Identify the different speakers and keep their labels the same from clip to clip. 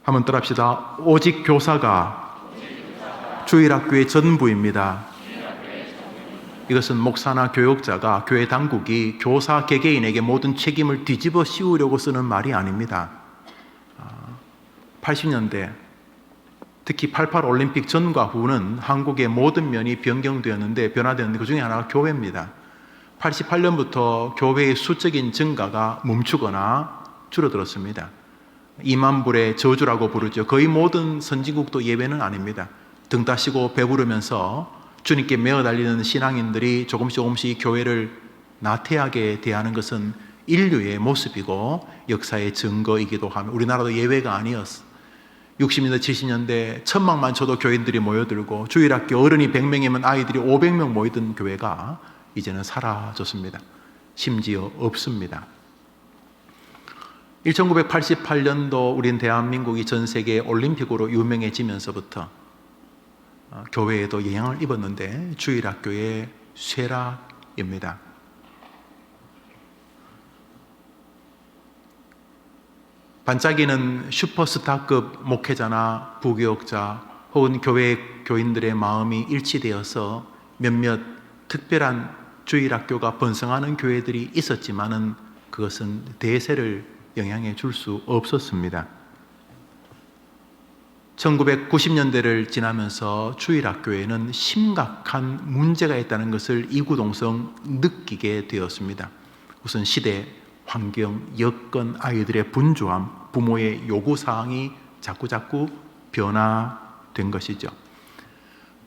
Speaker 1: 한번 따라합시다. 오직 교사가 주일학교의 전부입니다. 이것은 목사나 교역자가, 교회 당국이 교사 개개인에게 모든 책임을 뒤집어 씌우려고 쓰는 말이 아닙니다. 80년대 특히 88 올림픽 전과 후는 한국의 모든 면이 변화되었는데 그 중에 하나가 교회입니다. 88년부터 교회의 수적인 증가가 멈추거나 줄어들었습니다. 2만 불의 저주라고 부르죠. 거의 모든 선진국도 예외는 아닙니다. 등 따시고 배부르면서 주님께 매어 달리는 신앙인들이 조금씩 교회를 나태하게 대하는 것은 인류의 모습이고 역사의 증거이기도 하며 우리나라도 예외가 아니었어. 60년대 70년대 천막만 쳐도 교인들이 모여들고 주일학교 어른이 100명이면 아이들이 500명 모이던 교회가 이제는 사라졌습니다. 심지어 없습니다. 1988년도 우린 대한민국이 전 세계 올림픽으로 유명해지면서부터 교회에도 영향을 입었는데 주일학교의 쇠락입니다. 반짝이는 슈퍼스타급 목회자나 부교역자 혹은 교회 교인들의 마음이 일치되어서 몇몇 특별한 주일학교가 번성하는 교회들이 있었지만은 그것은 대세를 영향해 줄 수 없었습니다. 1990년대를 지나면서 주일학교에는 심각한 문제가 있다는 것을 이구동성 느끼게 되었습니다. 우선 시대, 환경, 여건, 아이들의 분주함, 부모의 요구사항이 자꾸 변화된 것이죠.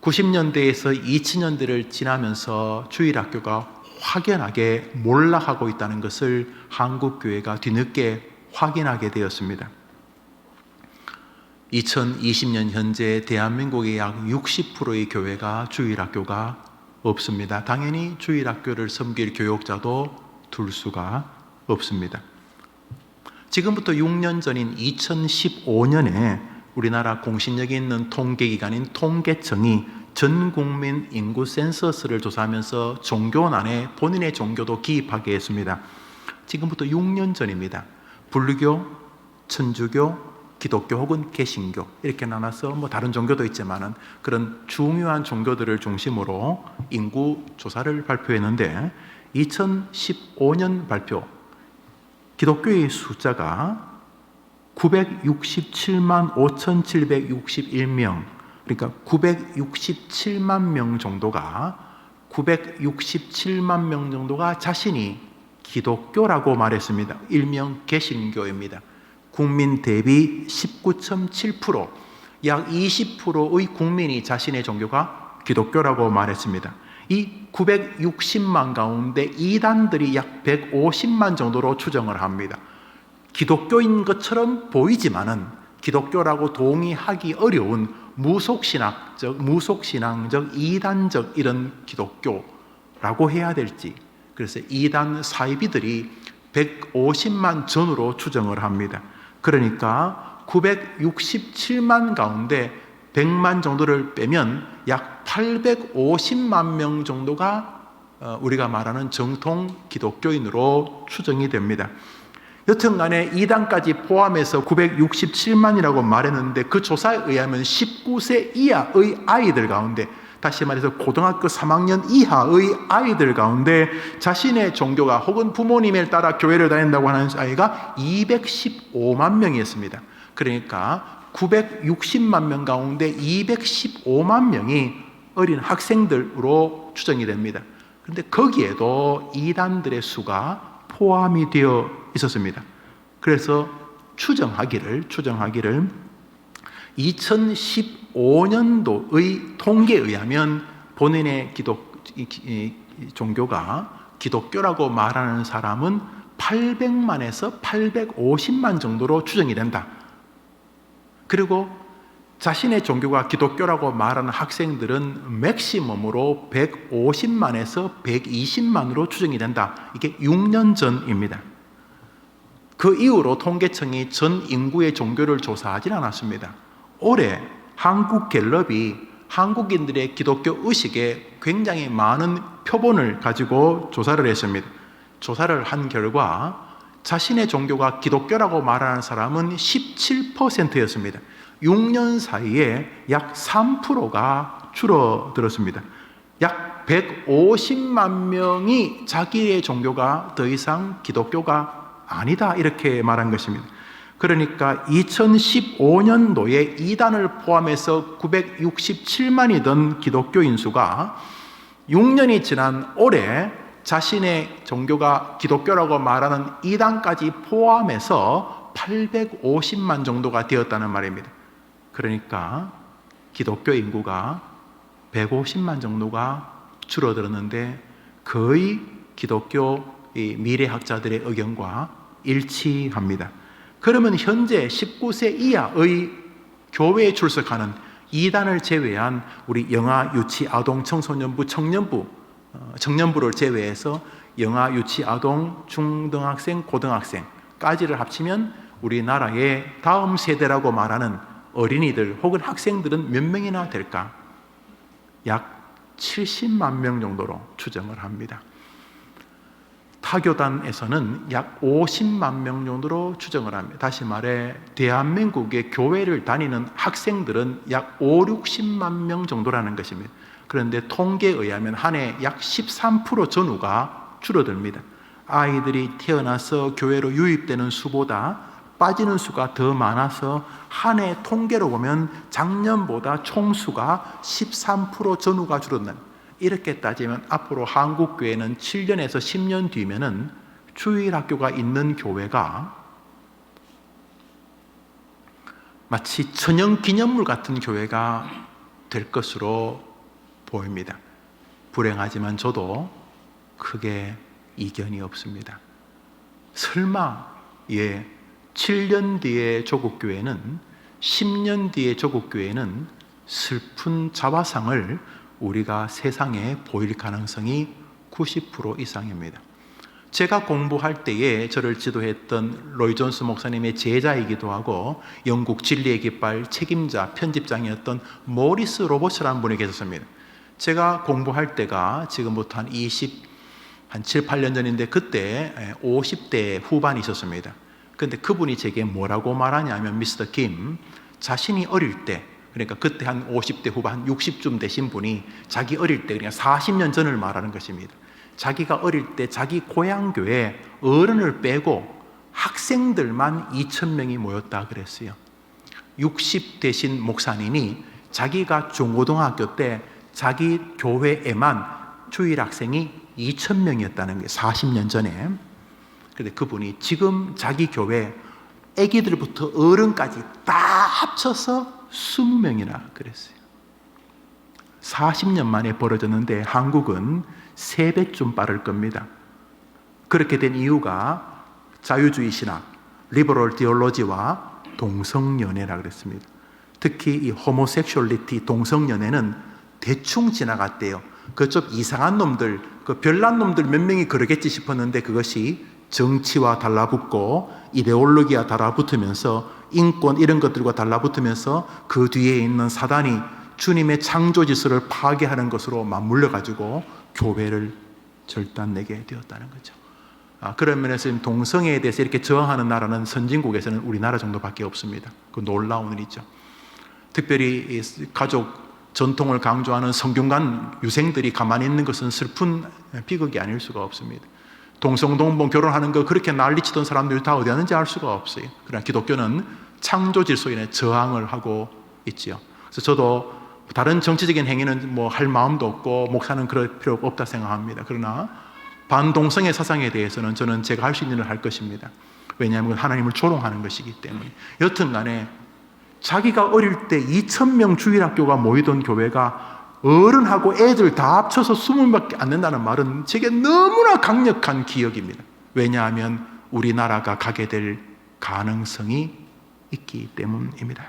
Speaker 1: 90년대에서 2000년대를 지나면서 주일학교가 확연하게 몰락하고 있다는 것을 한국교회가 뒤늦게 확인하게 되었습니다. 2020년 현재 대한민국의 약 60%의 교회가 주일학교가 없습니다. 당연히 주일학교를 섬길 교역자도 둘 수가 없습니다. 지금부터 6년 전인 2015년에 우리나라 공신력이 있는 통계기관인 통계청이 전국민 인구 센서스를 조사하면서 종교난에 본인의 종교도 기입하게 했습니다. 지금부터 6년 전입니다. 불교, 천주교, 기독교 혹은 개신교 이렇게 나눠서 다른 종교도 있지만은 그런 중요한 종교들을 중심으로 인구 조사를 발표했는데 2015년 발표 기독교의 숫자가 967만 5,761명 그러니까 967만 명 정도가 자신이 기독교라고 말했습니다. 일명 개신교입니다. 국민 대비 19.7%, 약 20%의 국민이 자신의 종교가 기독교라고 말했습니다. 이 960만 가운데 이단들이 약 150만 정도로 추정을 합니다. 기독교인 것처럼 보이지만은 기독교라고 동의하기 어려운 무속신앙적, 이단적 이런 기독교라고 해야 될지, 그래서 이단 사이비들이 150만 전으로 추정을 합니다. 그러니까 967만 가운데 100만 정도를 빼면 약 850만 명 정도가 우리가 말하는 정통 기독교인으로 추정이 됩니다. 여튼간에 이단까지 포함해서 967만이라고 말했는데 그 조사에 의하면 19세 이하의 아이들 가운데, 다시 말해서 고등학교 3학년 이하의 아이들 가운데 자신의 종교가 혹은 부모님에 따라 교회를 다닌다고 하는 아이가 215만 명이었습니다. 그러니까 960만 명 가운데 215만 명이 어린 학생들로 추정이 됩니다. 그런데 거기에도 이단들의 수가 포함이 되어 있었습니다. 그래서 추정하기를 2015년도의 통계에 의하면 본인의 종교가 기독교라고 말하는 사람은 800만에서 850만 정도로 추정이 된다. 그리고 자신의 종교가 기독교라고 말하는 학생들은 맥시멈으로 150만에서 120만으로 추정이 된다. 이게 6년 전입니다. 그 이후로 통계청이 전 인구의 종교를 조사하지 않았습니다. 올해 한국갤럽이 한국인들의 기독교 의식에 굉장히 많은 표본을 가지고 조사를 했습니다. 조사를 한 결과 자신의 종교가 기독교라고 말하는 사람은 17%였습니다. 6년 사이에 약 3%가 줄어들었습니다. 약 150만 명이 자기의 종교가 더 이상 기독교가 아니다 이렇게 말한 것입니다. 그러니까 2015년도에 이단을 포함해서 967만이던 기독교인 수가 6년이 지난 올해 자신의 종교가 기독교라고 말하는 이단까지 포함해서 850만 정도가 되었다는 말입니다. 그러니까 기독교 인구가 150만 정도가 줄어들었는데 거의 기독교 미래학자들의 의견과 일치합니다. 그러면 현재 19세 이하의 교회에 출석하는 이단을 제외한 우리 영아, 유치, 아동, 청소년부, 청년부를 제외해서 영아, 유치, 아동, 중등학생, 고등학생까지를 합치면 우리나라의 다음 세대라고 말하는 어린이들 혹은 학생들은 몇 명이나 될까? 약 70만 명 정도로 추정을 합니다. 타교단에서는 약 50만 명 정도로 추정을 합니다. 다시 말해 대한민국의 교회를 다니는 학생들은 약 5, 60만 명 정도라는 것입니다. 그런데 통계에 의하면 한 해 약 13% 전후가 줄어듭니다. 아이들이 태어나서 교회로 유입되는 수보다 빠지는 수가 더 많아서 한 해 통계로 보면 작년보다 총수가 13% 전후가 줄어든다. 이렇게 따지면 앞으로 한국교회는 7년에서 10년 뒤면은 주일학교가 있는 교회가 마치 천연기념물 같은 교회가 될 것으로 보입니다. 불행하지만 저도 크게 이견이 없습니다. 설마 7년 뒤의 조국교회는 10년 뒤의 조국교회는 슬픈 자화상을 우리가 세상에 보일 가능성이 90% 이상입니다. 제가 공부할 때에 저를 지도했던 로이 존스 목사님의 제자이기도 하고 영국 진리의 깃발 책임자 편집장이었던 모리스 로버츠라는 분이 계셨습니다. 제가 공부할 때가 지금부터 한 7, 8년 전인데 그때 50대 후반이 있었습니다. 근데 그분이 제게 뭐라고 말하냐면 미스터 김, 자신이 어릴 때 그러니까 그때 한 50대 후반, 한 60쯤 되신 분이 자기 어릴 때, 그러니까 40년 전을 말하는 것입니다. 자기가 어릴 때 자기 고향교회 어른을 빼고 학생들만 2,000명이 모였다 그랬어요. 60 되신 목사님이 자기가 중고등학교 때 자기 교회에만 주일 학생이 2,000명이었다는 거예요. 40년 전에. 그런데 그분이 지금 자기 교회 애기들부터 어른까지 다 합쳐서 20명이나 그랬어요. 40년 만에 벌어졌는데 한국은 3배쯤 빠를 겁니다. 그렇게 된 이유가 자유주의 신학, 리버럴 디올로지와 동성연애라 그랬습니다. 특히 이 호모섹슈얼리티, 동성연애는 대충 지나갔대요. 그쪽 이상한 놈들, 그 별난 놈들 몇 명이 그러겠지 싶었는데 그것이 정치와 달라붙고 이데올로기와 달라붙으면서 인권 이런 것들과 달라붙으면서 그 뒤에 있는 사단이 주님의 창조 질서를 파괴하는 것으로 맞물려 가지고 교회를 절단내게 되었다는 거죠. 그런 면에서 지금 동성애에 대해서 이렇게 저항하는 나라는 선진국에서는 우리나라 정도밖에 없습니다. 그 놀라운 일이죠. 특별히 가족 전통을 강조하는 성균관 유생들이 가만히 있는 것은 슬픈 비극이 아닐 수가 없습니다. 동성동본 결혼하는 거 그렇게 난리치던 사람들이 다 어디 갔는지 알 수가 없어요. 그러나 기독교는 창조 질서에 인해 저항을 하고 있지요. 그래서 저도 다른 정치적인 행위는 뭐 할 마음도 없고 목사는 그럴 필요가 없다 생각합니다. 그러나 반동성애 사상에 대해서는 저는 제가 할 수 있는 일을 할 것입니다. 왜냐하면 하나님을 조롱하는 것이기 때문에. 여튼 간에 자기가 어릴 때 2,000명 주일학교가 모이던 교회가 어른하고 애들 다 합쳐서 20명밖에 안 된다는 말은 제게 너무나 강력한 기억입니다. 왜냐하면 우리나라가 가게 될 가능성이 있기 때문입니다.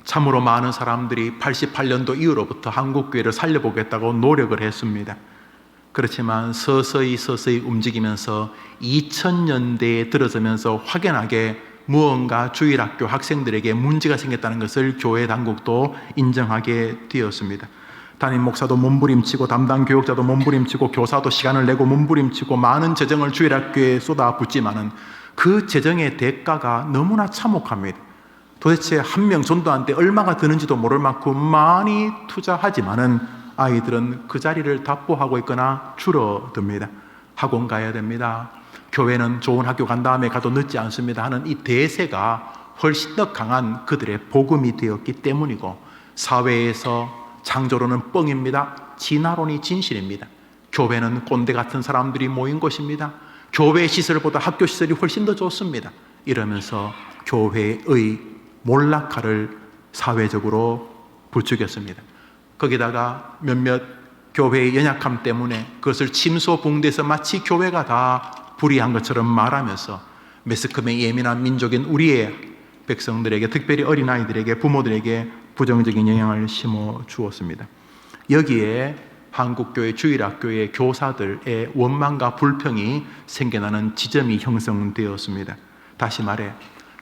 Speaker 1: 참으로 많은 사람들이 88년도 이후로부터 한국교회를 살려보겠다고 노력을 했습니다. 그렇지만 서서히 움직이면서 2000년대에 들어서면서 확연하게 무언가 주일학교 학생들에게 문제가 생겼다는 것을 교회 당국도 인정하게 되었습니다. 담임 목사도 몸부림치고 담당 교육자도 몸부림치고 교사도 시간을 내고 몸부림치고 많은 재정을 주일학교에 쏟아붓지만은 그 재정의 대가가 너무나 참혹합니다. 도대체 한 명 전도한테 얼마가 드는지도 모를 만큼 많이 투자하지만은 아이들은 그 자리를 답보하고 있거나 줄어듭니다. 학원 가야 됩니다. 교회는 좋은 학교 간 다음에 가도 늦지 않습니다 하는 이 대세가 훨씬 더 강한 그들의 복음이 되었기 때문이고, 사회에서 창조론은 뻥입니다. 진화론이 진실입니다. 교회는 꼰대 같은 사람들이 모인 곳입니다. 교회 시설보다 학교 시설이 훨씬 더 좋습니다. 이러면서 교회의 몰락화를 사회적으로 부추겼습니다. 거기다가 몇몇 교회의 연약함 때문에 그것을 침소봉대해서 마치 교회가 다 불의한 것처럼 말하면서 매스컴에 예민한 민족인 우리의 백성들에게, 특별히 어린아이들에게, 부모들에게 부정적인 영향을 심어 주었습니다. 여기에 한국교회 주일학교의 교사들의 원망과 불평이 생겨나는 지점이 형성되었습니다. 다시 말해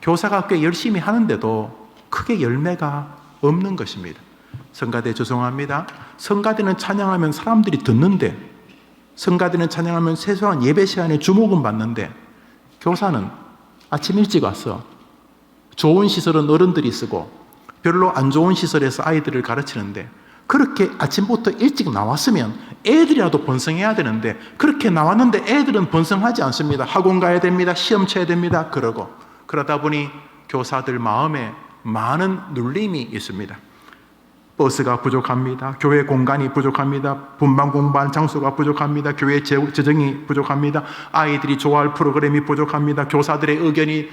Speaker 1: 교사가 꽤 열심히 하는데도 크게 열매가 없는 것입니다. 성가대 죄송합니다. 성가대는 찬양하면 사람들이 듣는데, 성가대는 찬양하면 세수한 예배 시간에 주목은 받는데, 교사는 아침 일찍 와서 좋은 시설은 어른들이 쓰고 별로 안 좋은 시설에서 아이들을 가르치는데, 그렇게 아침부터 일찍 나왔으면 애들이라도 번성해야 되는데 그렇게 나왔는데 애들은 번성하지 않습니다. 학원 가야 됩니다. 시험 쳐야 됩니다. 그러다 보니 교사들 마음에 많은 눌림이 있습니다. 버스가 부족합니다. 교회 공간이 부족합니다. 분반 공부할 장소가 부족합니다. 교회 재정이 부족합니다. 아이들이 좋아할 프로그램이 부족합니다. 교사들의 의견이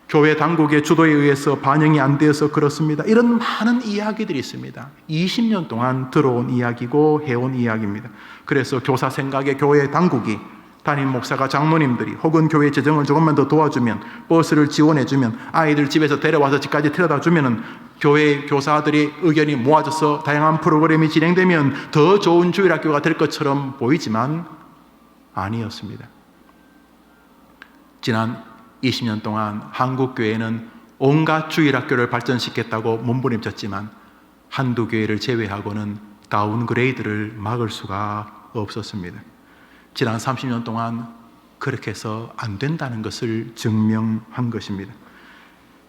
Speaker 1: 교회 당국의 주도에 의해서 반영이 안 되어서 그렇습니다. 이런 많은 이야기들이 있습니다. 20년 동안 들어온 이야기고 해온 이야기입니다. 그래서 교사 생각에 교회 당국이, 담임 목사가, 장로님들이 혹은 교회 재정을 조금만 더 도와주면, 버스를 지원해주면, 아이들 집에서 데려와서 집까지 데려다주면, 교회 교사들의 의견이 모아져서 다양한 프로그램이 진행되면 더 좋은 주일학교가 될 것처럼 보이지만 아니었습니다. 지난 20년 동안 한국교회는 온갖 주일학교를 발전시켰다고 몸부림쳤지만 한두 교회를 제외하고는 다운그레이드를 막을 수가 없었습니다. 지난 30년 동안 그렇게 해서 안 된다는 것을 증명한 것입니다.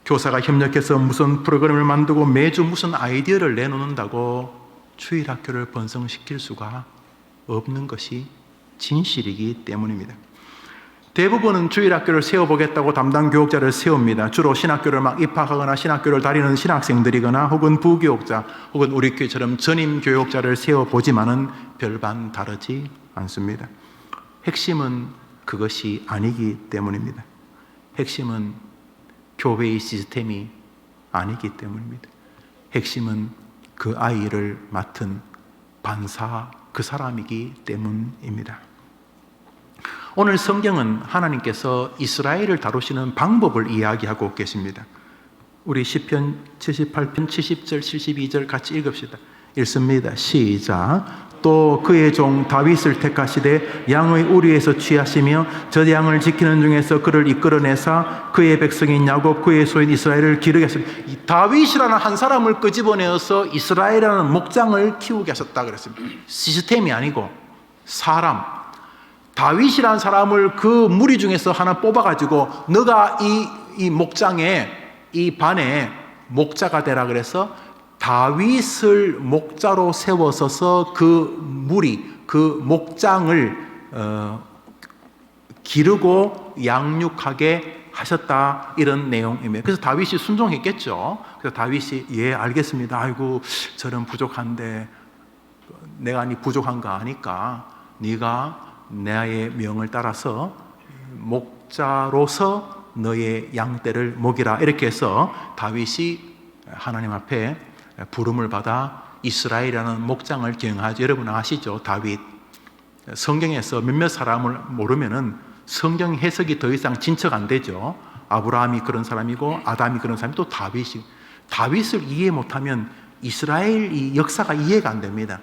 Speaker 1: 교사가 협력해서 무슨 프로그램을 만들고 매주 무슨 아이디어를 내놓는다고 주일학교를 번성시킬 수가 없는 것이 진실이기 때문입니다. 대부분은 주일학교를 세워보겠다고 담당 교육자를 세웁니다. 주로 신학교를 막 입학하거나 신학교를 다니는 신학생들이거나 혹은 부교육자 혹은 우리 교회처럼 전임 교육자를 세워보지만은 별반 다르지 않습니다. 핵심은 그것이 아니기 때문입니다. 핵심은 교회의 시스템이 아니기 때문입니다. 핵심은 그 아이를 맡은 반사, 그 사람이기 때문입니다. 오늘 성경은 하나님께서 이스라엘을 다루시는 방법을 이야기하고 계십니다. 우리 시편 78편 70절 72절 같이 읽읍시다. 읽습니다. 시작. 또 그의 종 다윗을 택하시되 양의 우리에서 취하시며 저 양을 지키는 중에서 그를 이끌어내사 그의 백성인 야곱 그의 소인 이스라엘을 기르게 하셨습니다. 이 다윗이라는 한 사람을 끄집어내어서 이스라엘이라는 목장을 키우게 하셨다 그랬습니다. 시스템이 아니고 사람, 다윗이라는 사람을 그 무리 중에서 하나 뽑아가지고 너가 이 목장에, 이 반에 목자가 되라 그래서 다윗을 목자로 세워서서 그 무리, 그 목장을 기르고 양육하게 하셨다, 이런 내용입니다. 그래서 다윗이 순종했겠죠. 그래서 다윗이 예 알겠습니다. 아이고 저는 부족한데 내가 네 부족한 거 아니까 네가 나의 명을 따라서 목자로서 너의 양떼를 먹이라, 이렇게 해서 다윗이 하나님 앞에 부름을 받아 이스라엘이라는 목장을 경영하죠. 여러분 아시죠? 다윗. 성경에서 몇몇 사람을 모르면은 성경 해석이 더 이상 진척 안 되죠. 아브라함이 그런 사람이고 아담이 그런 사람이고 또 다윗을 이해 못하면 이스라엘 역사가 이해가 안 됩니다.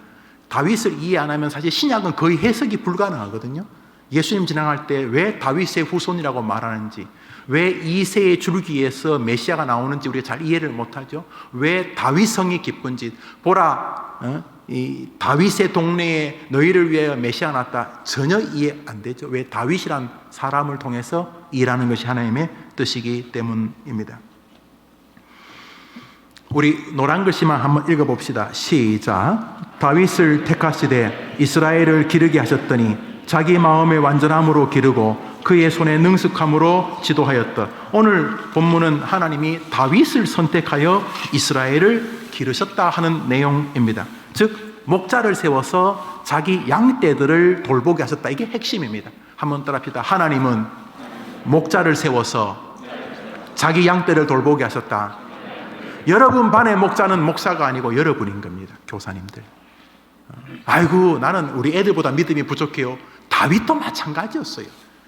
Speaker 1: 다윗을 이해 안 하면 사실 신약은 거의 해석이 불가능하거든요. 예수님 지나갈 때 왜 다윗의 후손이라고 말하는지, 왜 이새의 줄기에서 메시아가 나오는지 우리가 잘 이해를 못하죠. 왜 다윗성이 기쁜지. 보라, 이 다윗의 동네에 너희를 위하여 메시아 났다, 전혀 이해 안 되죠. 왜? 다윗이란 사람을 통해서 일하는 것이 하나님의 뜻이기 때문입니다. 우리 노란 글씨만 한번 읽어봅시다. 시작. 다윗을 택하시되 이스라엘을 기르게 하셨더니 자기 마음의 완전함으로 기르고 그의 손에 능숙함으로 지도하였다. 오늘 본문은 하나님이 다윗을 선택하여 이스라엘을 기르셨다 하는 내용입니다. 즉 목자를 세워서 자기 양떼들을 돌보게 하셨다. 이게 핵심입니다. 한번 따라합시다. 하나님은 목자를 세워서 자기 양떼를 돌보게 하셨다. 여러분 반의 목자는 목사가 아니고 여러분인 겁니다. 교사님들. 아이고 나는 우리 애들보다 믿음이 부족해요. 다윗도 마찬가지였어요.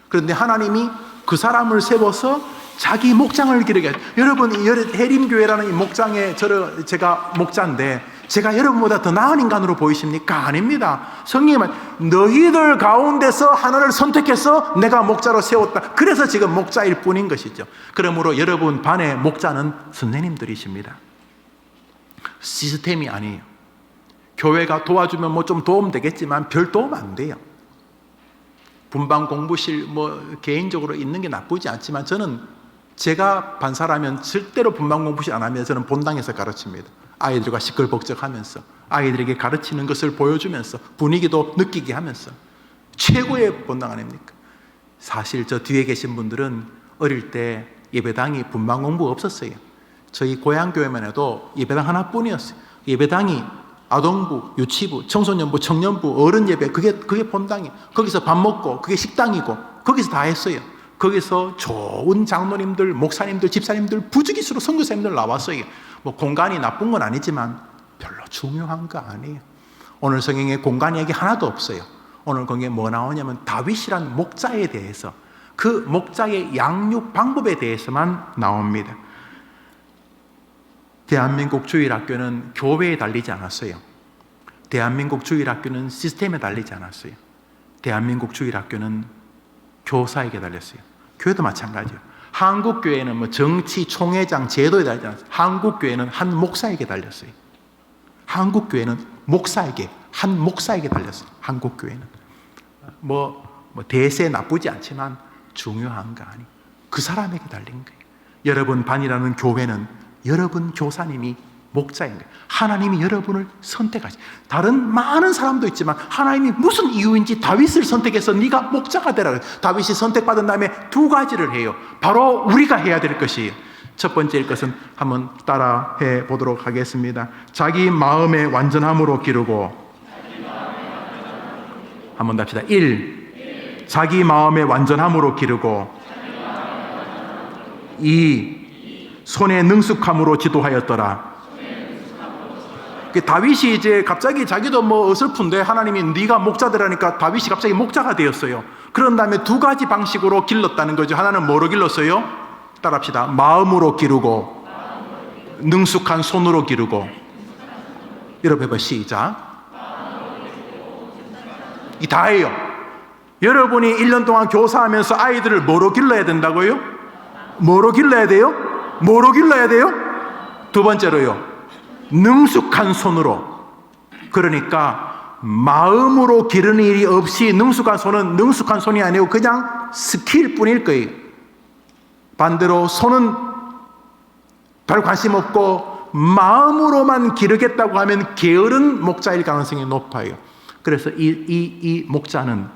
Speaker 1: 그런데 하나님이 그 사람을 세워서 자기 목장을 기르게 하죠. 여러분 해림교회라는 이 목장에 제가 목자인데 제가 여러분보다 더 나은 인간으로 보이십니까? 아닙니다. 성령님은 너희들 가운데서 하나를 선택해서 내가 목자로 세웠다. 그래서 지금 목자일 뿐인 것이죠. 그러므로 여러분 반의 목자는 선생님들이십니다. 시스템이 아니에요. 교회가 도와주면 뭐 좀 도움 되겠지만 별 도움 안 돼요. 분방 공부실 개인적으로 있는 게 나쁘지 않지만 저는 제가 반사라면 절대로 분방 공부실 안 하면 저는 본당에서 가르칩니다. 아이들과 시끌벅적하면서 아이들에게 가르치는 것을 보여주면서 분위기도 느끼게 하면서 최고의 본당 아닙니까? 사실 저 뒤에 계신 분들은 어릴 때 예배당이 분방 공부 없었어요. 저희 고향교회만 해도 예배당 하나뿐이었어요. 예배당이 아동부, 유치부, 청소년부, 청년부, 어른 예배 그게 본당이에요. 거기서 밥 먹고 그게 식당이고 거기서 다 했어요. 거기서 좋은 장로님들, 목사님들, 집사님들, 부지기수로 선교사님들 나왔어요. 공간이 나쁜 건 아니지만 별로 중요한 거 아니에요. 오늘 성경에 공간 얘기 하나도 없어요. 오늘 거기에 뭐 나오냐면 다윗이란 목자에 대해서 그 목자의 양육 방법에 대해서만 나옵니다. 대한민국 주일학교는 교회에 달리지 않았어요. 대한민국 주일학교는 시스템에 달리지 않았어요. 대한민국 주일학교는 교사에게 달렸어요. 교회도 마찬가지예요. 한국교회는 정치, 총회장, 제도에 달리지 않았어요. 한국교회는 한 목사에게 달렸어요. 한국교회는 한 목사에게 달렸어요. 한국교회는. 대세 나쁘지 않지만 중요한 거 아니에요. 그 사람에게 달린 거예요. 여러분 반이라는 교회는 여러분 교사님이 목자인 거예요. 하나님이 여러분을 선택하시. 다른 많은 사람도 있지만 하나님이 무슨 이유인지 다윗을 선택해서 네가 목자가 되라. 다윗이 선택받은 다음에 두 가지를 해요. 바로 우리가 해야 될 것이에요. 첫 번째일 것은 한번 따라해 보도록 하겠습니다. 자기 마음의 완전함으로 기르고 한번 답시다. 1. 자기 마음의 완전함으로 기르고 2. 손의 능숙함으로 지도하였더라. 다윗이 이제 갑자기 자기도 어설픈데 하나님이 네가 목자되라니까 다윗이 갑자기 목자가 되었어요. 그런 다음에 두 가지 방식으로 길렀다는 거죠. 하나는 뭐로 길렀어요? 따라합시다. 마음으로 기르고 능숙한 손으로 기르고. 여러분 해봐. 시작. 이 다예요. 여러분이 1년 동안 교사하면서 아이들을 뭐로 길러야 된다고요? 뭐로 길러야 돼요? 뭐로 길러야 돼요? 두 번째로요. 능숙한 손으로. 그러니까 마음으로 기르는 일이 없이 능숙한 손은 능숙한 손이 아니고 그냥 스킬 뿐일 거예요. 반대로 손은 별 관심 없고 마음으로만 기르겠다고 하면 게으른 목자일 가능성이 높아요. 그래서 이 목자는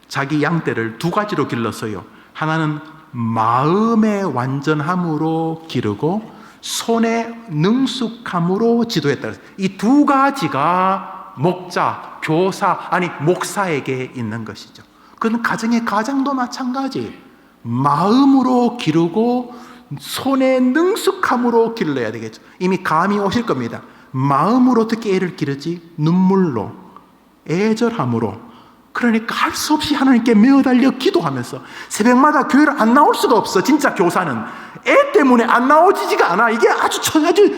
Speaker 1: 자기 양떼를 두 가지로 길렀어요. 하나는 마음의 완전함으로 기르고 손의 능숙함으로 지도했다. 이 두 가지가 목자, 교사, 목사에게 있는 것이죠. 그건 가정의 가장도 마찬가지예요. 마음으로 기르고 손의 능숙함으로 길러야 되겠죠. 이미 감이 오실 겁니다. 마음으로 어떻게 애를 기르지? 눈물로, 애절함으로. 그러니까 할 수 없이 하나님께 매어달려 기도하면서 새벽마다 교회를 안 나올 수가 없어. 진짜 교사는 애 때문에 안 나오지지가 않아. 이게 아주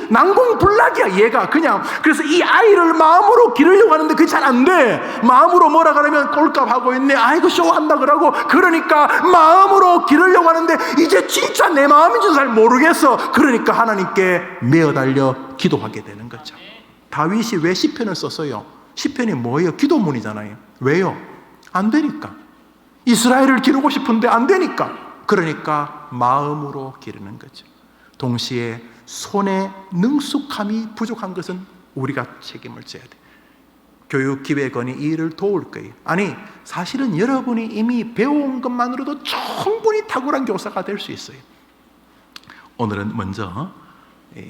Speaker 1: 난공불락이야 얘가 그냥. 그래서 이 아이를 마음으로 기르려고 하는데 그게 잘 안 돼. 마음으로 뭐라 그러면 꼴값 하고 있네. 아이고 쇼한다 그러고. 그러니까 마음으로 기르려고 하는데 이제 진짜 내 마음인지도 잘 모르겠어. 그러니까 하나님께 매어달려 기도하게 되는 거죠. 다윗이 왜 시편을 썼어요? 시편이 뭐예요? 기도문이잖아요. 왜요? 안 되니까. 이스라엘을 기르고 싶은데 안 되니까. 그러니까 마음으로 기르는 거죠. 동시에 손의 능숙함이 부족한 것은 우리가 책임을 져야 돼. 교육기획원이 이 일을 도울 거예요. 아니, 사실은 여러분이 이미 배운 것만으로도 충분히 탁월한 교사가 될 수 있어요. 오늘은 먼저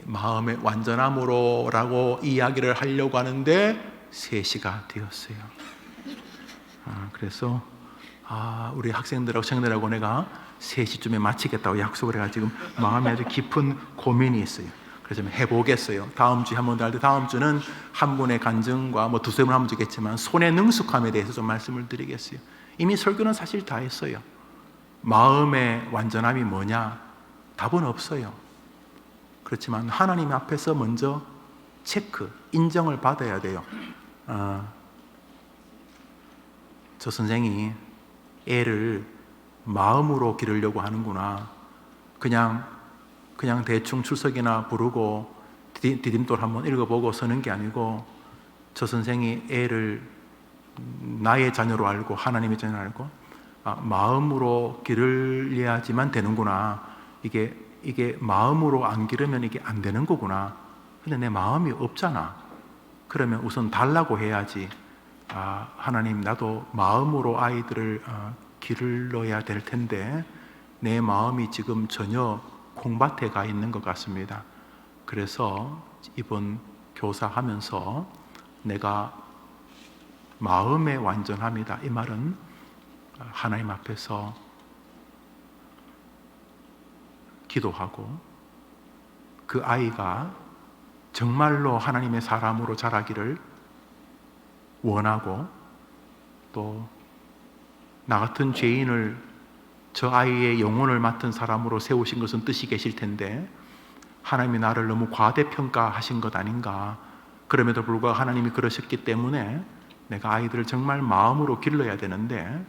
Speaker 1: 마음의 완전함으로라고 이야기를 하려고 하는데 3시가 되었어요. 그래서 우리 학생들하고 청년들하고 내가 3시쯤에 마치겠다고 약속을 해가지고 지금 마음에 아주 깊은 고민이 있어요. 그래서 좀 해보겠어요. 다음 주에 한 번 더 할 때, 다음 주는 한 분의 간증과 뭐 두세 번 하면 되겠지만 손의 능숙함에 대해서 좀 말씀을 드리겠어요. 이미 설교는 사실 다 했어요. 마음의 완전함이 뭐냐? 답은 없어요. 그렇지만 하나님 앞에서 먼저 체크, 인정을 받아야 돼요. 저 선생이 애를 마음으로 기르려고 하는구나. 그냥 대충 출석이나 부르고 디딤돌 한번 읽어보고 서는 게 아니고, 저 선생이 애를 나의 자녀로 알고 하나님의 자녀로 알고 마음으로 기르려야지만 되는구나. 이게 마음으로 안 기르면 이게 안 되는 거구나. 근데 내 마음이 없잖아. 그러면 우선 달라고 해야지. 하나님, 나도 마음으로 아이들을 기르러야 될 텐데 내 마음이 지금 전혀 콩밭에 가 있는 것 같습니다. 그래서 이번 교사하면서 내가 마음의 완전함이다, 이 말은 하나님 앞에서 기도하고 그 아이가 정말로 하나님의 사람으로 자라기를 원하고, 또 나 같은 죄인을 저 아이의 영혼을 맡은 사람으로 세우신 것은 뜻이 계실 텐데 하나님이 나를 너무 과대평가하신 것 아닌가. 그럼에도 불구하고 하나님이 그러셨기 때문에 내가 아이들을 정말 마음으로 길러야 되는데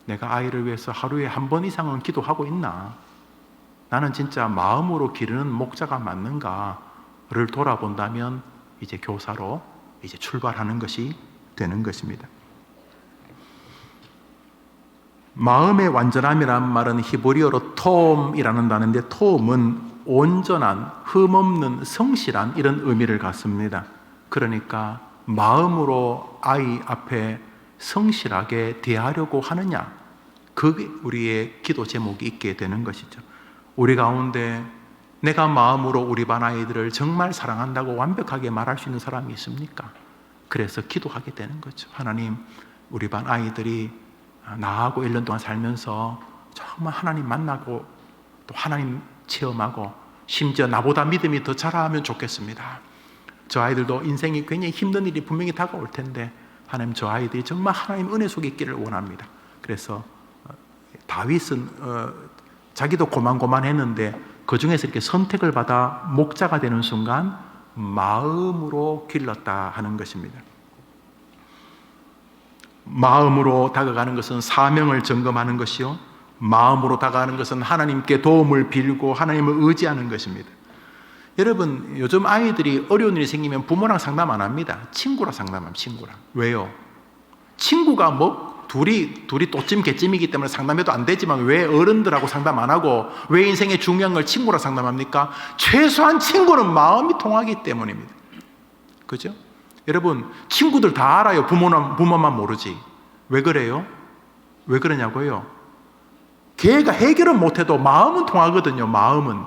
Speaker 1: 내가 아이를 위해서 하루에 한 번 이상은 기도하고 있나? 나는 진짜 마음으로 기르는 목자가 맞는가를 돌아본다면 이제 교사로 이제 출발하는 것이 되는 것입니다. 마음의 완전함이란 말은 히브리어로 톰이라는 단어인데, 톰은 온전한, 흠없는, 성실한 이런 의미를 갖습니다. 그러니까 마음으로 아이 앞에 성실하게 대하려고 하느냐, 그게 우리의 기도 제목이 있게 되는 것이죠. 우리 가운데 내가 마음으로 우리 반 아이들을 정말 사랑한다고 완벽하게 말할 수 있는 사람이 있습니까? 그래서 기도하게 되는 거죠. 하나님, 우리 반 아이들이 나하고 1년 동안 살면서 정말 하나님 만나고 또 하나님 체험하고 심지어 나보다 믿음이 더 자라면 좋겠습니다. 저 아이들도 인생이 굉장히 힘든 일이 분명히 다가올 텐데 하나님, 저 아이들이 정말 하나님 은혜 속에 있기를 원합니다. 그래서 다윗은 자기도 고만고만했는데 그 중에서 이렇게 선택을 받아 목자가 되는 순간 마음으로 길렀다 하는 것입니다. 마음으로 다가가는 것은 사명을 점검하는 것이요, 마음으로 다가가는 것은 하나님께 도움을 빌고 하나님을 의지하는 것입니다. 여러분, 요즘 아이들이 어려운 일이 생기면 부모랑 상담 안 합니다. 친구랑 상담합니다. 친구랑. 왜요? 친구가 뭐 둘이 또찜 개찜이기 때문에 상담해도 안 되지만 왜 어른들하고 상담 안 하고 왜 인생의 중요한 걸 친구랑 상담합니까? 최소한 친구는 마음이 통하기 때문입니다. 그죠? 여러분, 친구들 다 알아요. 부모만 모르지. 왜 그래요? 왜 그러냐고요? 걔가 해결은 못해도 마음은 통하거든요. 마음은.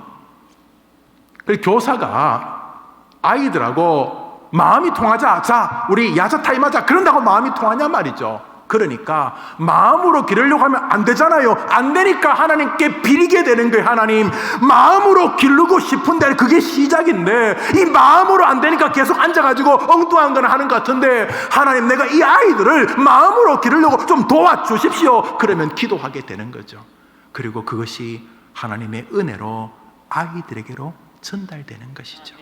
Speaker 1: 그래서 교사가 아이들하고 마음이 통하자, 자 우리 야자 타임 하자, 그런다고 마음이 통하냐 말이죠. 그러니까 마음으로 기르려고 하면 안 되잖아요. 안 되니까 하나님께 비리게 되는 거예요. 하나님, 마음으로 기르고 싶은데 그게 시작인데 이 마음으로 안 되니까 계속 앉아가지고 엉뚱한 거나 하는 것 같은데, 하나님, 내가 이 아이들을 마음으로 기르려고 좀 도와주십시오. 그러면 기도하게 되는 거죠. 그리고 그것이 하나님의 은혜로 아이들에게로 전달되는 것이죠.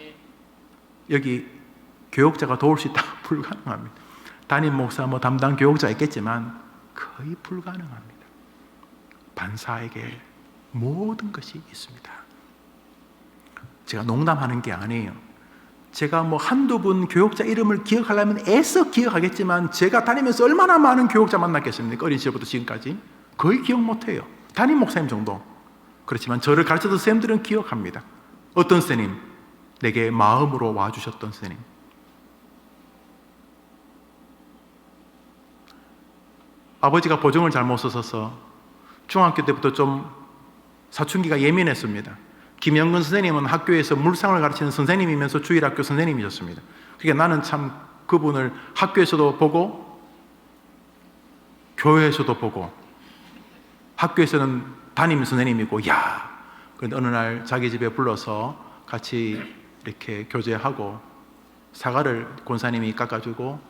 Speaker 1: 여기 교육자가 도울 수 있다? 불가능합니다. 담임 목사, 담당 교육자 있겠지만 거의 불가능합니다. 반사에게 모든 것이 있습니다. 제가 농담하는 게 아니에요. 제가 뭐 한두 분 교육자 이름을 기억하려면 애써 기억하겠지만 제가 다니면서 얼마나 많은 교육자 만났겠습니까? 어린 시절부터 지금까지. 거의 기억 못해요. 담임 목사님 정도. 그렇지만 저를 가르쳤던 선생님들은 기억합니다. 어떤 선생님? 내게 마음으로 와주셨던 선생님. 아버지가 보정을 잘못 써서 중학교 때부터 좀 사춘기가 예민했습니다. 김영근 선생님은 학교에서 물상을 가르치는 선생님이면서 주일학교 선생님이셨습니다. 그러니까 나는 참 그분을 학교에서도 보고 교회에서도 보고 학교에서는 담임 선생님이고 그런데 어느 날 자기 집에 불러서 같이 이렇게 교제하고 사과를 권사님이 깎아주고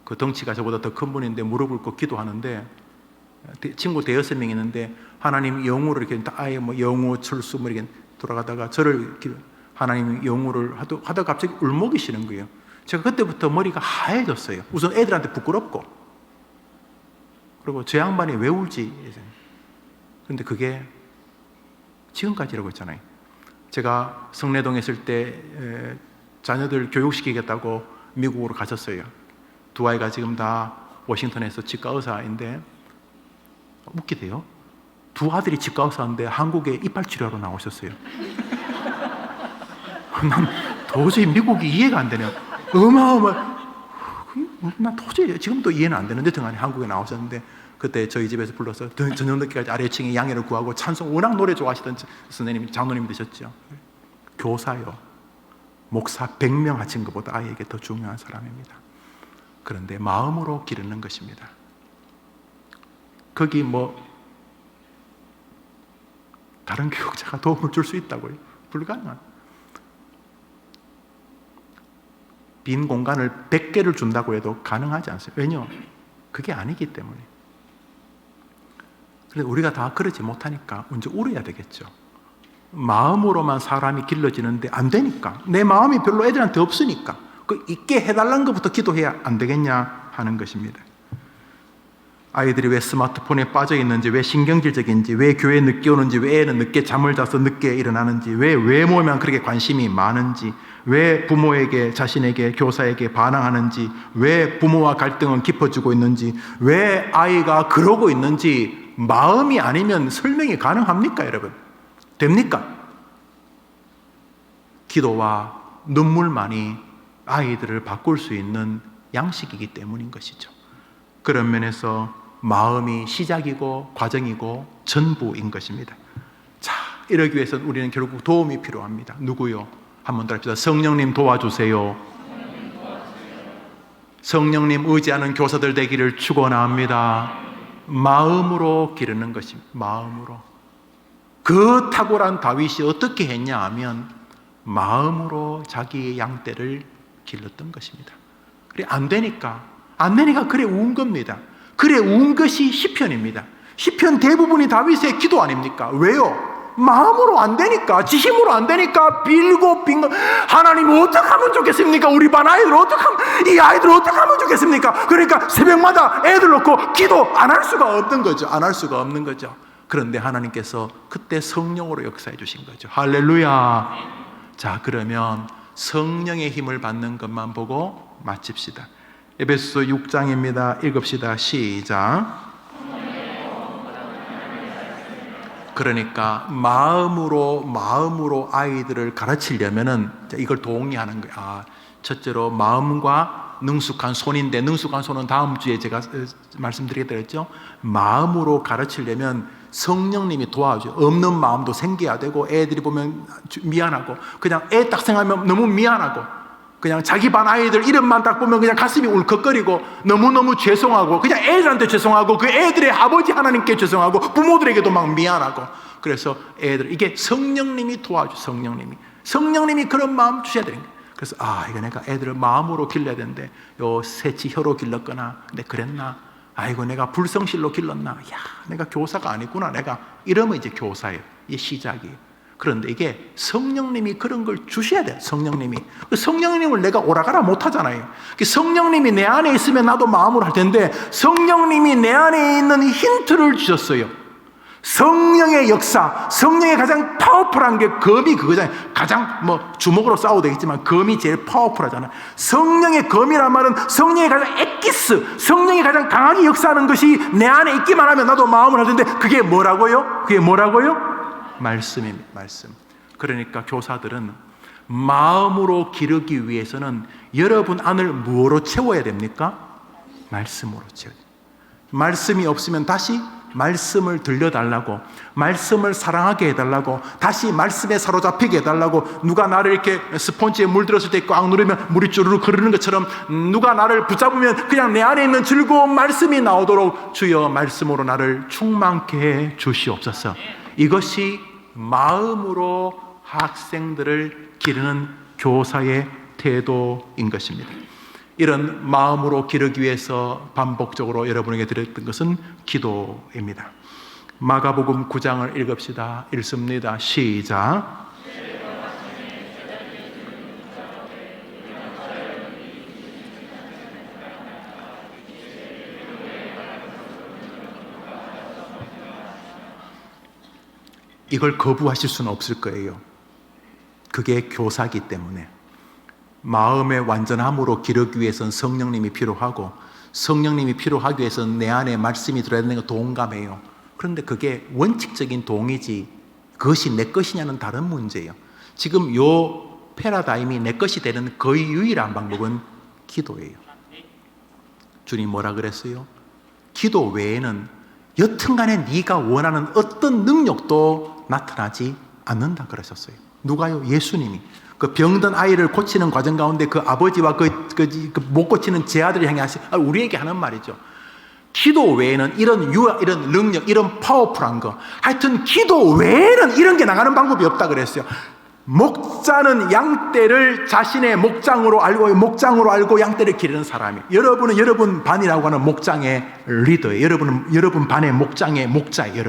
Speaker 1: 그 덩치가 저보다 더 큰 분인데 무릎 꿇고 기도하는데 친구 대여섯 명 있는데 하나님 영우를 이렇게 아예 뭐 영우 철수 뭐 이렇게 돌아가다가 저를 이렇게 하나님 영우를 하다 갑자기 울먹이시는 거예요. 제가 그때부터 머리가 하얘졌어요. 우선 애들한테 부끄럽고 그리고 저 양반이 왜 울지? 그런데 그게 지금까지라고 했잖아요. 제가 성내동에 있을 때 자녀들 교육시키겠다고 미국으로 가셨어요. 두 아이가 지금 다 워싱턴에서 치과 의사인데 웃기대요. 두 아들이 치과 의사인데 한국에 이빨 치료하러 나오셨어요. 난 도저히 미국이 이해가 안 되네요. 난 도저히 지금도 이해는 안 되는데 등한히 한국에 나오셨는데 그때 저희 집에서 불러서 저녁 늦게까지 아래층에 양해를 구하고 찬송 워낙 노래 좋아하시던 선생님, 장로님 되셨죠. 교사요. 목사 100명 하친 것보다 아이에게 더 중요한 사람입니다. 그런데 마음으로 기르는 것입니다. 거기 뭐 다른 교육자가 도움을 줄 수 있다고요? 불가능한. 빈 공간을 100개를 준다고 해도 가능하지 않습니다. 왜냐? 그게 아니기 때문에. 그래서 우리가 다 그러지 못하니까 먼저 울어야 되겠죠. 마음으로만 사람이 길러지는데 안 되니까. 내 마음이 별로 애들한테 없으니까. 그 있게 해달라는 것부터 기도해야 안 되겠냐 하는 것입니다. 아이들이 왜 스마트폰에 빠져 있는지, 왜 신경질적인지, 왜 교회에 늦게 오는지, 왜 애는 늦게 잠을 자서 늦게 일어나는지, 왜 외모에만 그렇게 관심이 많은지, 왜 부모에게, 자신에게, 교사에게 반항하는지, 왜 부모와 갈등은 깊어지고 있는지, 왜 아이가 그러고 있는지 마음이 아니면 설명이 가능합니까, 여러분? 됩니까? 기도와 눈물만이 아이들을 바꿀 수 있는 양식이기 때문인 것이죠. 그런 면에서 마음이 시작이고 과정이고 전부인 것입니다. 자, 이러기 위해서는 우리는 결국 도움이 필요합니다. 누구요? 한번 더 합시다. 성령님 도와주세요. 성령님 의지하는 교사들 되기를 축원합니다. 마음으로 기르는 것입니다. 마음으로. 그 탁월한 다윗이 어떻게 했냐 하면 마음으로 자기의 양떼를 길렀던 것입니다. 그래 안 되니까 그래 운 겁니다. 그래 운 것이 시편입니다. 시편 대부분이 다윗의 기도 아닙니까? 왜요? 마음으로 안 되니까, 지 힘으로 안 되니까 빌고 빙고 하나님 어떻게 하면 좋겠습니까? 우리 반 아이들 어떻게 하면, 이 아이들 어떻게 하면 좋겠습니까? 그러니까 새벽마다 애들 놓고 기도 안 할 수가 없는 거죠. 안 할 수가 없는 거죠. 그런데 하나님께서 그때 성령으로 역사해 주신 거죠. 할렐루야. 자, 그러면 성령의 힘을 받는 것만 보고 마칩시다. 에베소서 6장입니다. 읽읍시다. 시작. 그러니까 마음으로 아이들을 가르치려면은 이걸 동의하는 거예요. 첫째로 마음과 능숙한 손인데, 능숙한 손은 다음 주에 제가 말씀드리겠다 했죠. 마음으로 가르치려면 성령님이 도와줘요. 없는 마음도 생겨야 되고, 애들이 보면 미안하고, 그냥 애 딱 생각하면 너무 미안하고, 그냥 자기 반 아이들 이름만 딱 보면 그냥 가슴이 울컥거리고 너무너무 죄송하고, 그냥 애들한테 죄송하고, 그 애들의 아버지 하나님께 죄송하고, 부모들에게도 막 미안하고. 그래서 애들, 이게 성령님이 도와줘. 성령님이 그런 마음 주셔야 되는 거예요. 그래서 이거 내가 애들을 마음으로 길러야 되는데, 요 새치 혀로 길렀거나, 근데 그랬나? 아이고 내가 불성실로 길렀나? 야, 내가 교사가 아니구나. 내가 이러면 이제 교사예요. 이게 시작이에요. 그런데 이게 성령님이 그런 걸 주셔야 돼요. 성령님을 내가 오라가라 못하잖아요. 성령님이 내 안에 있으면 나도 마음으로 할 텐데, 성령님이 내 안에 있는 힌트를 주셨어요. 성령의 역사, 성령의 가장 파워풀한 게 검이 그거잖아요. 가장 주먹으로 싸워도 되겠지만 검이 제일 파워풀하잖아요. 성령의 검이란 말은 성령의 가장 엑기스, 성령이 가장 강하게 역사하는 것이 내 안에 있기만 하면 나도 마음을 할 텐데 그게 뭐라고요? 그게 뭐라고요? 말씀입니다. 말씀. 그러니까 교사들은 마음으로 기르기 위해서는 여러분 안을 무엇으로 채워야 됩니까? 말씀으로 채워야 됩니다. 말씀이 없으면 다시 말씀을 들려달라고, 말씀을 사랑하게 해달라고, 다시 말씀에 사로잡히게 해달라고, 누가 나를 이렇게 스폰지에 물들었을 때 꽉 누르면 물이 주르륵 흐르는 것처럼 누가 나를 붙잡으면 그냥 내 안에 있는 즐거운 말씀이 나오도록 주여 말씀으로 나를 충만케 해 주시옵소서. 이것이 마음으로 학생들을 기르는 교사의 태도인 것입니다. 이런 마음으로 기르기 위해서 반복적으로 여러분에게 드렸던 것은 기도입니다. 마가복음 9장을 읽읍시다. 읽습니다. 시작. 이걸 거부하실 수는 없을 거예요. 그게 교사이기 때문에. 마음의 완전함으로 기르기 위해서는 성령님이 필요하고, 성령님이 필요하기 위해서는 내 안에 말씀이 들어야 되는 거 동감해요. 그런데 그게 원칙적인 동의지 그것이 내 것이냐는 다른 문제예요. 지금 요 패러다임이 내 것이 되는 거의 유일한 방법은 기도예요. 주님 뭐라 그랬어요? 기도 외에는 여튼간에 네가 원하는 어떤 능력도 나타나지 않는다 그러셨어요. 누가요? 예수님이. 그 병든 아이를 고치는 과정 가운데 그 아버지와 못 고치는 제 아들을 향해 우리에게 하는 말이죠. 기도 외에는 이런 능력, 이런 파워풀한 거, 하여튼 기도 외에는 이런 게 나가는 방법이 없다 그랬어요. 목자는 양떼를 자신의 목장으로 알고 양떼를 기르는 사람이. 여러분은 여러분 반이라고 하는 목장의 리더예요. 여러분 반의 목장의 목자예요.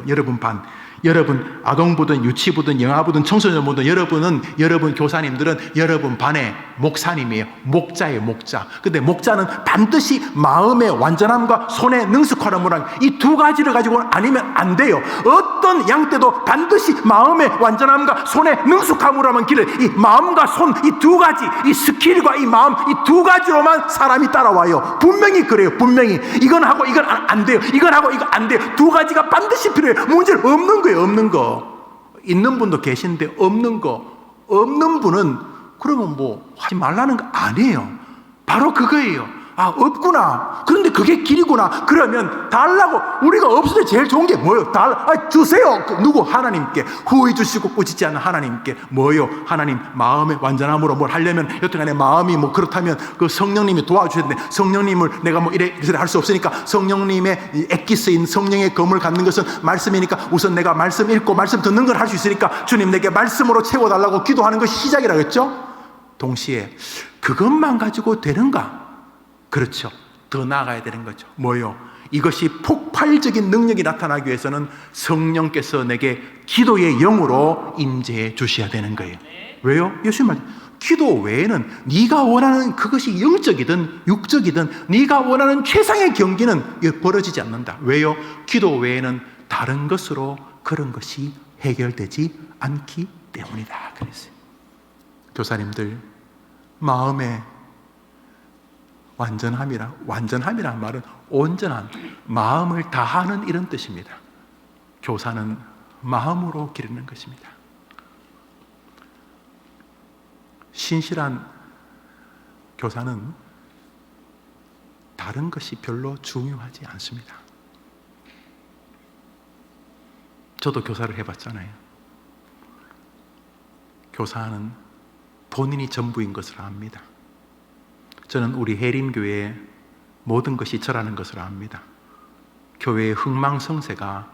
Speaker 1: 여러분 반. 여러분 아동부든 유치부든 영아부든 청소년부든 여러분 교사님들은 여러분 반의 목사님이에요. 목자예요. 목자. 근데 목자는 반드시 마음의 완전함과 손의 능숙함이란 이 두 가지를 가지고는 아니면 안 돼요. 어떤 양떼도 반드시 마음의 완전함과 손의 능숙함으로 하면 길을, 이 마음과 손, 이 두 가지, 이 스킬과 이 마음, 이 두 가지로만 사람이 따라와요. 분명히 그래요. 분명히 이건 하고 이건 안 돼요. 이건 하고 이건 안 돼요. 두 가지가 반드시 필요해요. 문제는 없는 거예요. 없는 거. 있는 분도 계신데 없는 분은 그러면 하지 말라는 거 아니에요. 바로 그거예요. 없구나. 그런데 그게 길이구나. 그러면 달라고. 우리가 없을 때 제일 좋은 게 뭐예요? 주세요. 누구? 하나님께. 후히 주시고 꾸짖지 않는 하나님께. 뭐예요? 하나님 마음의 완전함으로 뭘 하려면 여튼간에 마음이 그렇다면 그 성령님이 도와주셔야 되는데, 성령님을 내가 이래 할 수 없으니까 성령님의 엑기스인 성령의 검을 갖는 것은 말씀이니까 우선 내가 말씀 읽고 말씀 듣는 걸 할 수 있으니까 주님 내게 말씀으로 채워달라고 기도하는 것이 시작이라겠죠? 동시에 그것만 가지고 되는가? 그렇죠. 더 나아가야 되는 거죠. 뭐요? 이것이 폭발적인 능력이 나타나기 위해서는 성령께서 내게 기도의 영으로 임재해 주셔야 되는 거예요. 왜요? 예수님 말 기도 외에는 네가 원하는 그것이 영적이든 육적이든 네가 원하는 최상의 경기는 벌어지지 않는다. 왜요? 기도 외에는 다른 것으로 그런 것이 해결되지 않기 때문이다. 그랬어요. 교사님들, 마음의 완전함이란 말은 온전한, 마음을 다하는 이런 뜻입니다. 교사는 마음으로 기르는 것입니다. 신실한 교사는 다른 것이 별로 중요하지 않습니다. 저도 교사를 해봤잖아요. 교사는 본인이 전부인 것을 압니다. 저는 우리 해림교회의 모든 것이 저라는 것을 압니다. 교회의 흥망성쇠가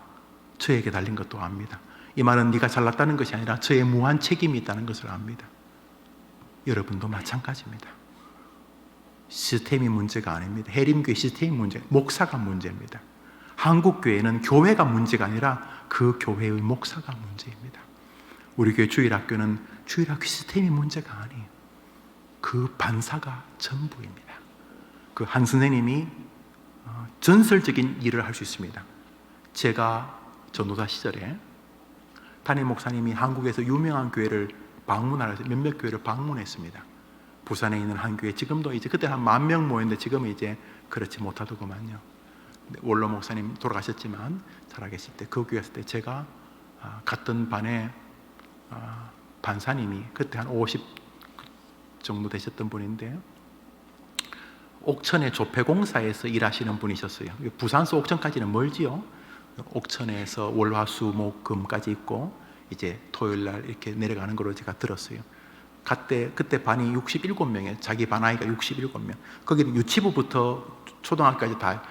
Speaker 1: 저에게 달린 것도 압니다. 이 말은 네가 잘났다는 것이 아니라 저의 무한 책임이 있다는 것을 압니다. 여러분도 마찬가지입니다. 시스템이 문제가 아닙니다. 해림교회 시스템이 문제, 목사가 문제입니다. 한국교회는 교회가 문제가 아니라 그 교회의 목사가 문제입니다. 우리 교회 주일학교는 주일학교 시스템이 문제가 아니에요. 그 반사가 전부입니다. 그 한 선생님이 전설적인 일을 할 수 있습니다. 제가 전도사 시절에 담임 목사님이 한국에서 유명한 교회를 방문하러 해서 몇몇 교회를 방문했습니다. 부산에 있는 한 교회, 지금도 이제 그때 한 10,000명 모였는데 지금은 이제 그렇지 못하더구만요. 원로 목사님 돌아가셨지만 살아계실 때 그 교회 있을 때 제가 갔던 반에 반사님이 그때 한 50 정도 되셨던 분인데 옥천의 조폐공사에서 일하시는 분이셨어요. 부산서 옥천까지는 멀지요. 옥천에서 월화수목금까지 있고 이제 토요일날 이렇게 내려가는 걸로 제가 들었어요. 그때 반이 67명이에요. 자기 반 아이가 67명. 거기는 유치부부터 초등학교까지 다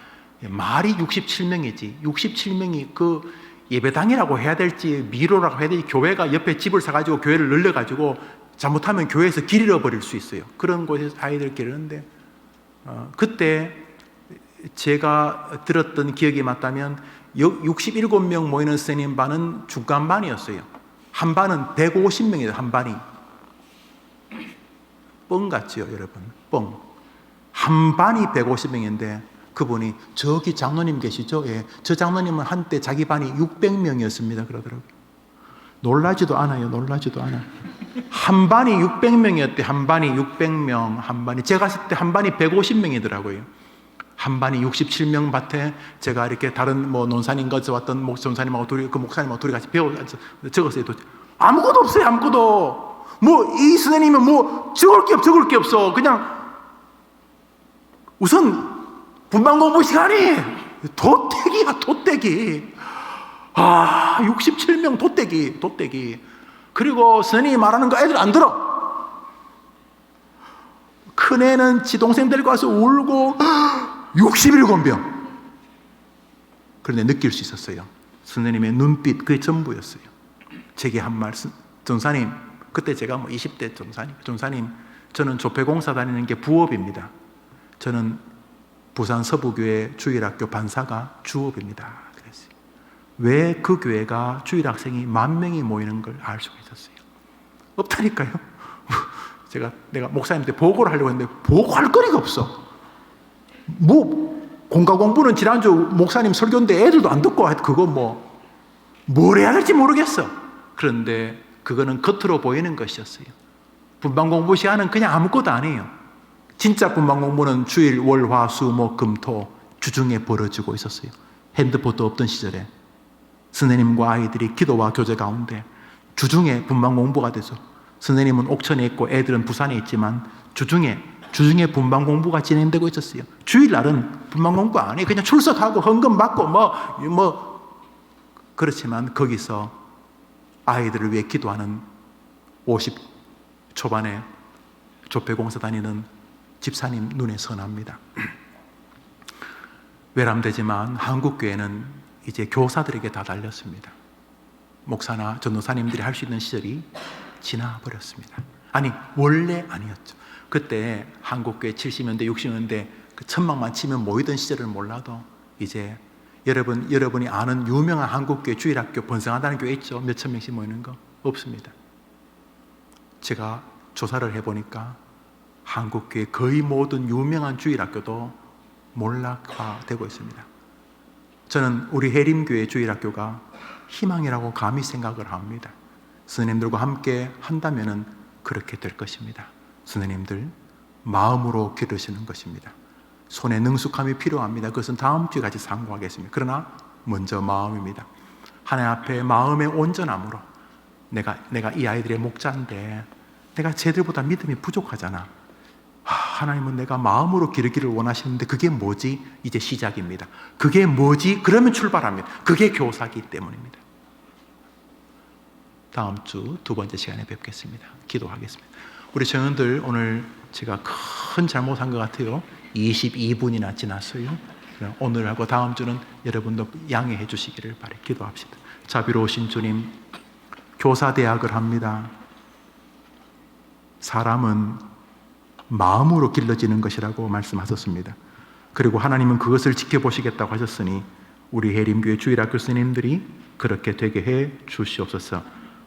Speaker 1: 말이 67명이지. 67명이 그 예배당이라고 해야 될지 미로라고 해야 될지 교회가 옆에 집을 사가지고 교회를 늘려가지고 잘못하면 교회에서 길 잃어버릴 수 있어요. 그런 곳에서 아이들 기르는데 그때 제가 들었던 기억이 맞다면 67명 모이는 선생님 반은 중간반이었어요. 한 반은 150명이에요. 한 반이 뻥 같지요, 여러분? 뻥. 한 반이 150명인데 그분이 저기 장로님 계시죠? 예, 저 장로님은 한때 자기 반이 600명이었습니다 그러더라고요. 놀라지도 않아요. 놀라지도 않아. 한 반이 600명이었대. 한 반이 600명. 한 반이 제가 갔을 때 한 반이 150명이더라고요. 한 반이 67명 밭에 제가 이렇게 다른 뭐 논산인가 왔던 전사님하고 둘이 그 목사님하고 둘이 같이 적었어요. 아무것도 없어요. 아무것도. 뭐 이 선생님은 뭐 적을 게 없어. 그냥 우선 분방 공부 시간이 도떼기야, 도떼기. 67명 도떼기. 그리고 선생님이 말하는 거 애들 안 들어. 큰애는 지 동생 데리고 와서 울고 67명. 그런데 느낄 수 있었어요. 선생님의 눈빛, 그게 전부였어요. 제게 한 말씀, 전사님, 그때 제가 뭐 20대 전사님, 저는 조폐공사 다니는 게 부업입니다. 저는 부산 서부교회 주일학교 반사가 주업입니다. 그랬어요. 왜 그 교회가 주일학생이 10,000명이 모이는 걸 알 수가 있었어요. 없다니까요. 내가 목사님한테 보고를 하려고 했는데 보고할 거리가 없어. 뭐 공과 공부는 지난주 목사님 설교인데 애들도 안 듣고 그거 뭘 해야 할지 모르겠어. 그런데 그거는 겉으로 보이는 것이었어요. 분방 공부 시간은 그냥 아무것도 안 해요. 진짜 분방 공부는 주일, 월, 화, 수, 목, 금, 토 주중에 벌어지고 있었어요. 핸드폰도 없던 시절에 선생님과 아이들이 기도와 교제 가운데 주중에 분방 공부가 돼서 선생님은 옥천에 있고 애들은 부산에 있지만 주중에 분방 공부가 진행되고 있었어요. 주일날은 분방 공부 안 해. 그냥 출석하고 헌금 받고 그렇지만 거기서 아이들을 위해 기도하는 50 초반에 조폐공사 다니는 집사님 눈에 선합니다. 외람되지만 한국교회는 이제 교사들에게 다 달렸습니다. 목사나 전도사님들이 할 수 있는 시절이 지나버렸습니다. 아니 원래 아니었죠. 그때 한국교회 70년대 60년대 그 천막만 치면 모이던 시절을 몰라도 이제 여러분이 아는 유명한 한국교회 주일학교 번성하다는 교회 있죠? 몇천 명씩 모이는 거 없습니다. 제가 조사를 해보니까 한국교회 거의 모든 유명한 주일학교도 몰락화되고 있습니다. 저는 우리 해림교회 주일학교가 희망이라고 감히 생각을 합니다. 선생님들과 함께 한다면 그렇게 될 것입니다. 선생님들 마음으로 기르시는 것입니다. 손에 능숙함이 필요합니다. 그것은 다음 주에 같이 상고하겠습니다. 그러나 먼저 마음입니다. 하나님 앞에 마음의 온전함으로 내가 이 아이들의 목자인데 내가 쟤들보다 믿음이 부족하잖아. 하나님은 내가 마음으로 기르기를 원하시는데 그게 뭐지? 이제 시작입니다. 그게 뭐지? 그러면 출발합니다. 그게 교사기 때문입니다. 다음 주 두 번째 시간에 뵙겠습니다. 기도하겠습니다. 우리 청년들 오늘 제가 큰 잘못한 것 같아요. 22분이나 지났어요. 오늘하고 다음 주는 여러분도 양해해 주시기를 바래. 기도합시다. 자비로우신 주님, 교사대학을 합니다. 사람은 마음으로 길러지는 것이라고 말씀하셨습니다. 그리고 하나님은 그것을 지켜보시겠다고 하셨으니 우리 해림교회 주일학교 스님들이 그렇게 되게 해 주시옵소서.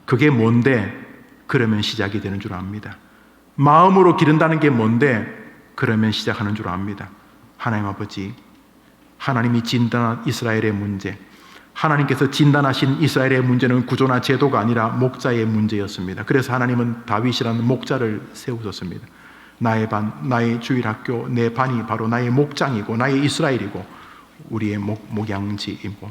Speaker 1: 그게 뭔데? 그러면 시작이 되는 줄 압니다. 마음으로 기른다는 게 뭔데? 그러면 시작하는 줄 압니다. 하나님 아버지, 하나님이 진단한 이스라엘의 문제, 하나님께서 진단하신 이스라엘의 문제는 구조나 제도가 아니라 목자의 문제였습니다. 그래서 하나님은 다윗이라는 목자를 세우셨습니다. 나의 반, 나의 주일학교, 내 반이 바로 나의 목장이고 나의 이스라엘이고 우리의 목양지이고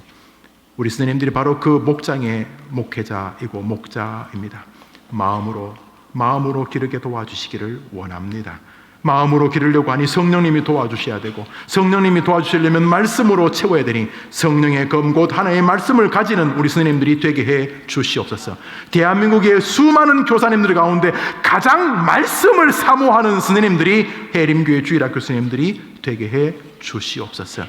Speaker 1: 우리 스님들이 바로 그 목장의 목회자이고 목자입니다. 마음으로 기르게 도와주시기를 원합니다. 마음으로 기르려고 하니 성령님이 도와주셔야 되고 성령님이 도와주시려면 말씀으로 채워야 되니 성령의 검 곧 하나의 말씀을 가지는 우리 스님들이 되게 해 주시옵소서. 대한민국의 수많은 교사님들 가운데 가장 말씀을 사모하는 스님들이 해림교회 주일학교 스님들이 되게 해 주시옵소서.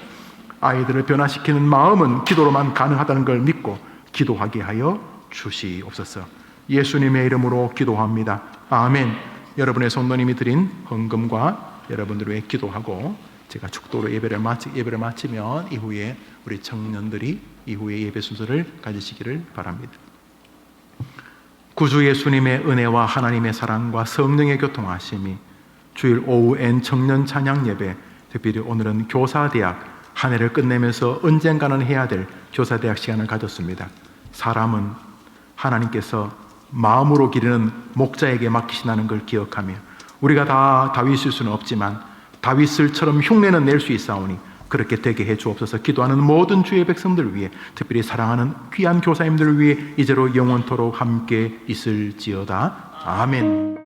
Speaker 1: 아이들을 변화시키는 마음은 기도로만 가능하다는 걸 믿고 기도하게 하여 주시옵소서. 예수님의 이름으로 기도합니다. 아멘. 여러분의 성도님이 드린 헌금과 여러분들을 위해 기도하고 제가 축도로 예배를 마치면 이후에 우리 청년들이 이후에 예배 순서를 가지시기를 바랍니다. 구주 예수님의 은혜와 하나님의 사랑과 성령의 교통하심이 주일 오후 N 청년 찬양 예배, 특별히 오늘은 교사대학 한 해를 끝내면서 언젠가는 해야 될 교사대학 시간을 가졌습니다. 사람은 하나님께서 마음으로 기르는 목자에게 맡기신다는 걸 기억하며 우리가 다 다윗일 수는 없지만 다윗을처럼 흉내는 낼 수 있사오니 그렇게 되게 해 주옵소서. 기도하는 모든 주의 백성들을 위해 특별히 사랑하는 귀한 교사님들을 위해 이제로 영원토록 함께 있을지어다. 아멘.